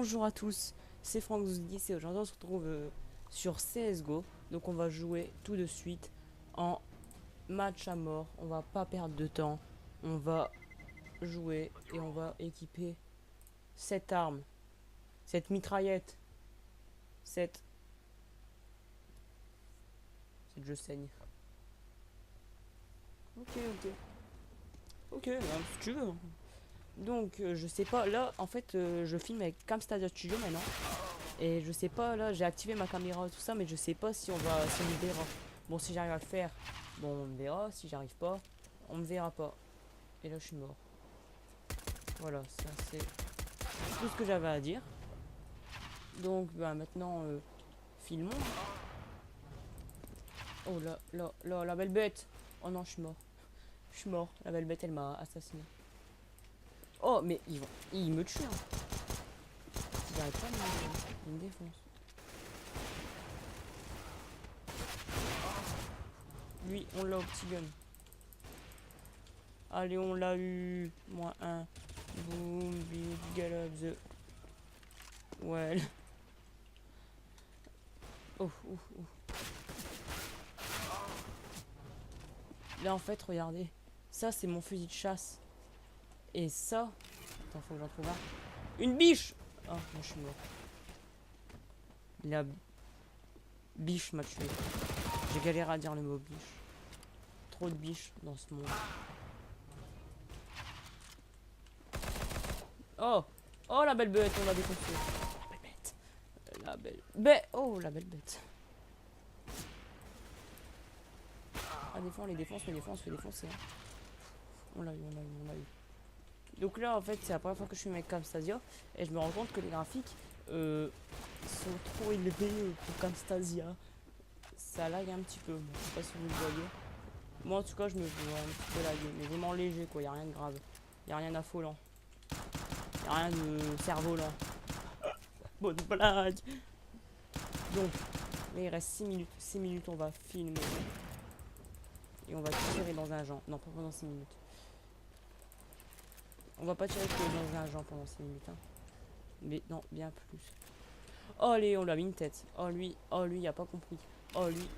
Bonjour à tous, c'est Franck Zoudi et aujourd'hui on se retrouve sur CSGO. Donc on va jouer tout de suite en match à mort, on va pas perdre de temps. On va jouer et on va équiper cette arme, cette mitraillette, cette je saigne. Ok, si tu veux. Donc je sais pas, là en fait je filme avec Camstadia Studio maintenant. Et je sais pas, là j'ai activé ma caméra et tout ça, mais je sais pas si si on me verra. Bon, si j'arrive à le faire, bon on me verra. Si j'arrive pas, on me verra pas. Et là je suis mort. Voilà, ça c'est tout ce que j'avais à dire. Donc bah maintenant filmons. Oh là, la belle bête. Oh non, je suis mort. Je suis mort. La belle bête elle m'a assassiné. Oh mais il me tue hein. J'arrête pas de il me défonce. Lui, on l'a au petit gun. Allez, on l'a eu. Moins un. Boom, big gallop the. Well. Oh. Là, en fait, regardez. Ça, c'est mon fusil de chasse. Et ça. Attends, faut que j'en trouve un. Une biche. Oh, moi, je suis mort. La biche m'a tué. J'ai galéré à dire le mot biche. Trop de biches dans ce monde. Oh. Oh, la belle bête, on l'a défoncé. La belle bête. La belle bête. Oh, la belle bête. Ah, des fois on les défonce, on se fait défoncer. Hein. On l'a eu. Donc là, en fait, c'est la première fois que je suis avec Camstadia. Et je me rends compte que les graphiques sont trop élevés pour Camstadia. Ça lag un petit peu. Bon, je sais pas si vous le voyez. Moi, en tout cas, je me vois un petit peu lagué. Mais vraiment léger, quoi. Y a rien de grave. Y a rien d'affolant. Y a rien de cerf-volant. Bonne blague. Donc, là, il reste 6 minutes. 6 minutes, on va filmer. Et on va tirer dans un genre. Non, pas pendant 6 minutes. On va pas tirer que dans un genre pendant 6 minutes. Hein. Mais non, bien plus. Oh, allez, on lui a mis une tête. Oh, lui, il a pas compris. Oh, lui.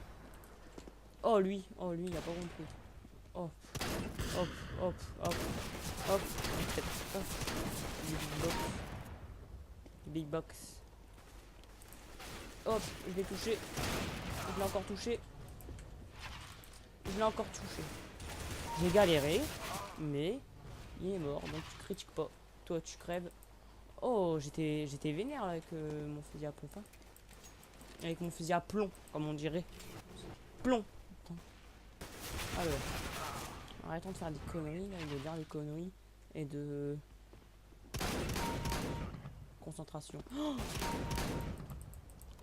Oh, lui, il a pas compris. Oh, hop, hop, hop, hop. Hop. Big box. Big box. Hop, je l'ai touché. Je l'ai encore touché. Je l'ai encore touché. J'ai galéré, mais il est mort, donc tu critiques pas. Toi, tu crèves. Oh, j'étais vénère là, avec mon fusil à pompe. Hein. Avec mon fusil à plomb, comme on dirait. Plomb. Attends. Alors, arrêtons de faire des conneries, là, de dire des conneries et de concentration. Oh,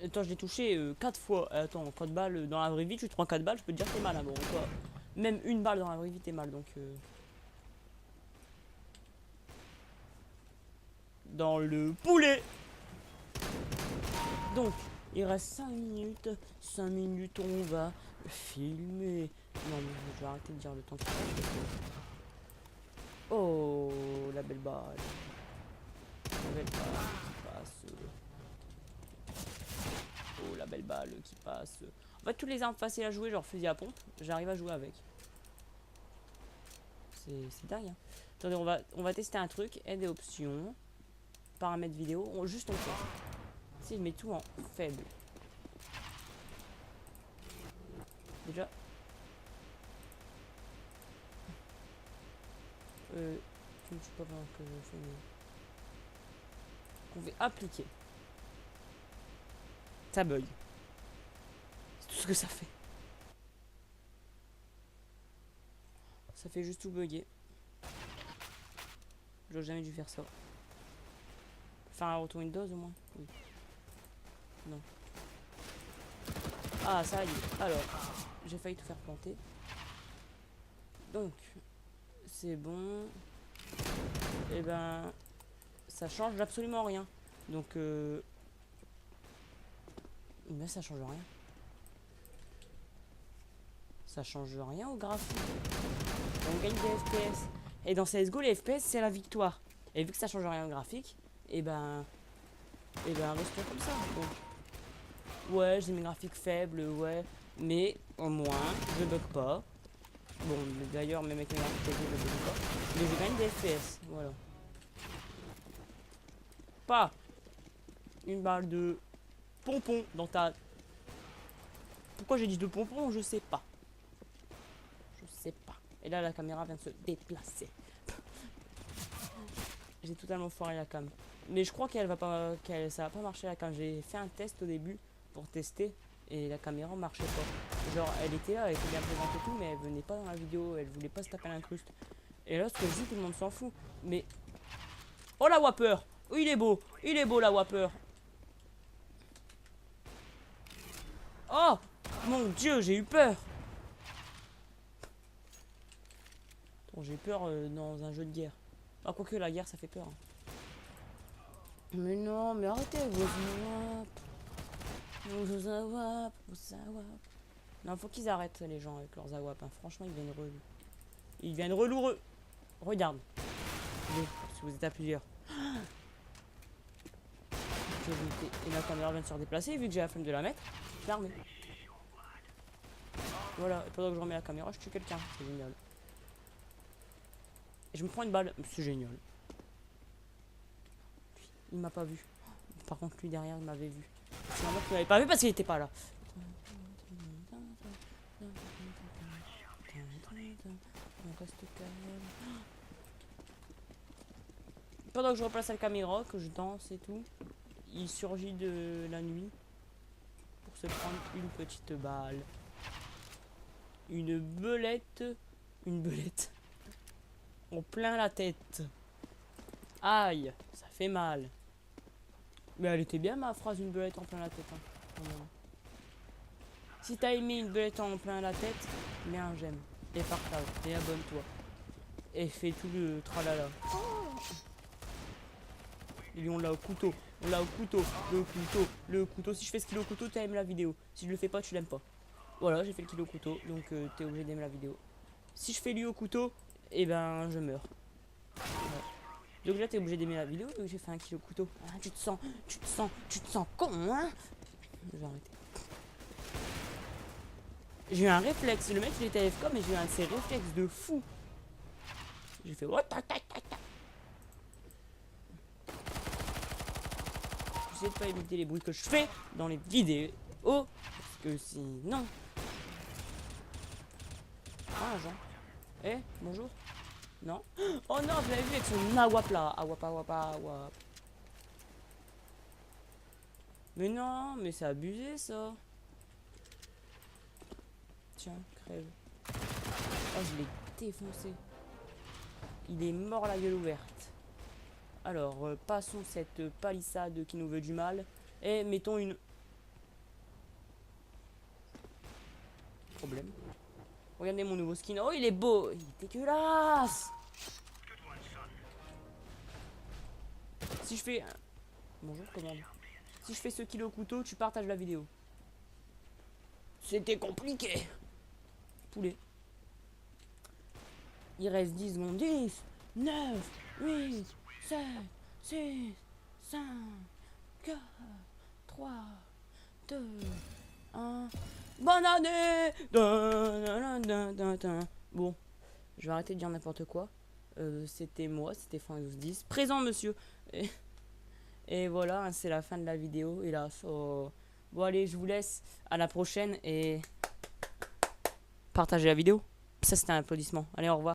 attends, je l'ai touché 4 fois. Attends, 4 balles dans la vraie vie, tu te prends 4 balles, je peux te dire que t'es mal. Hein, bon, toi, même une balle dans la vraie vie, t'es mal, donc... Dans le poulet. Donc, il reste 5 minutes. 5 minutes, on va filmer. Non, mais je vais arrêter de dire le temps qui passe. Oh, la belle balle. La belle balle qui passe. Oh, la belle balle qui passe. En fait, toutes les armes faciles à jouer, genre fusil à pompe, j'arrive à jouer avec. C'est dingue. Hein. Attendez, on va tester un truc. Aide et options. Paramètres vidéo. Juste on fait. Si je mets tout en faible. Déjà. Tu ne sais pas vraiment que je fais. On va appliquer. Ça bug. C'est tout ce que ça fait. Ça fait juste tout bugger. J'aurais jamais dû faire ça. Faire un retour Windows au moins. Oui. Non. Ah, ça y est. Alors, j'ai failli tout faire planter. Donc, c'est bon. Et ben, ça change absolument rien. Donc, mais ça change rien. Ça change rien au graphique. On gagne des FPS. Et dans CSGO, les FPS, c'est la victoire. Et vu que ça change rien au graphique, et ben, Et ben restons comme ça. Bon. Ouais, j'ai mes graphiques faibles, ouais. Mais au moins, je bug pas. Bon, d'ailleurs, même avec mes graphiques faibles, je bug pas. Mais je gagne des FPS, voilà. Pas une balle de pompon dans ta... Pourquoi j'ai dit de pompon, je sais pas. Je sais pas. Et là, la caméra vient de se déplacer. J'ai totalement foiré la cam. Mais je crois qu'elle va pas, ça va pas marcher la cam. J'ai fait un test au début pour tester et la caméra marchait pas. Genre, elle était là, elle était bien présente et tout, mais elle venait pas dans la vidéo, elle voulait pas se taper l'incruste. Et là, ce que je dis, tout le monde s'en fout. Mais oh la Whopper! Oh, il est beau la Whopper. Oh mon Dieu, j'ai eu peur. Bon, j'ai peur dans un jeu de guerre. Ah, quoique la guerre, ça fait peur. Hein. Mais non, mais arrêtez vos zawap. Non, faut qu'ils arrêtent les gens avec leurs zawap. Hein. Franchement, ils viennent relous. Ils viennent reloureux. Regarde. Si vous êtes à plusieurs. Et la caméra vient de se redéplacer. Vu que j'ai la flemme de la mettre, je la remets. Voilà, et pendant que je remets la caméra, je tue quelqu'un. C'est génial. Et je me prends une balle. C'est génial. Il m'a pas vu. Par contre, lui derrière, il m'avait vu. C'est normal qu'il m'avait pas vu parce qu'il était pas là. On reste calme. Pendant que je replace la caméra, que je danse et tout, il surgit de la nuit pour se prendre une petite balle. Une belette. Une belette. En plein la tête. Aïe, ça fait mal. Mais elle était bien ma phrase, une belette en plein la tête. Hein. Si t'as aimé une belette en plein la tête, mets un j'aime. Et partage. Et abonne-toi. Et fais tout le tralala. Et on l'a au couteau. On l'a au couteau. Le couteau. Le couteau. Si je fais ce kilo au couteau, t'aimes la vidéo. Si je le fais pas, tu l'aimes pas. Voilà, j'ai fait le kilo au couteau. Donc t'es obligé d'aimer la vidéo. Si je fais lui au couteau, et ben je meurs. Ouais. Donc là t'es obligé d'aimer la vidéo. Donc j'ai fait un kilo au couteau. Ah, tu te sens con, hein. Je vais arrêter. J'ai eu un réflexe. Le mec il était AFK, mais j'ai eu un de ces réflexes de fou. J'ai fait what. J'essaie de pas éviter les bruits que je fais dans les vidéos. Parce que sinon. Ah, Jean. Eh, bonjour. Non. Oh non, vous l'avez vu avec son awap là. Awap. Mais non, mais c'est abusé ça. Tiens, crève. Oh, je l'ai défoncé. Il est mort la gueule ouverte. Alors, passons cette palissade qui nous veut du mal. Et mettons une... Problème. Regardez mon nouveau skin. Oh, il est beau. Il est dégueulasse. Si je fais... Bonjour, commande. Si je fais ce kilo au couteau, tu partages la vidéo. C'était compliqué. Poulet. Il reste 10 secondes. 10, 9, 8, 7, 6, 5, 4, 3, 2, 1. Bonne année. Bon, je vais arrêter de dire n'importe quoi. C'était moi, c'était Fin1210. Présent, monsieur. Et voilà, c'est la fin de la vidéo. Hélas. Oh. Bon, allez, je vous laisse. À la prochaine et partagez la vidéo. Ça, c'était un applaudissement. Allez, au revoir.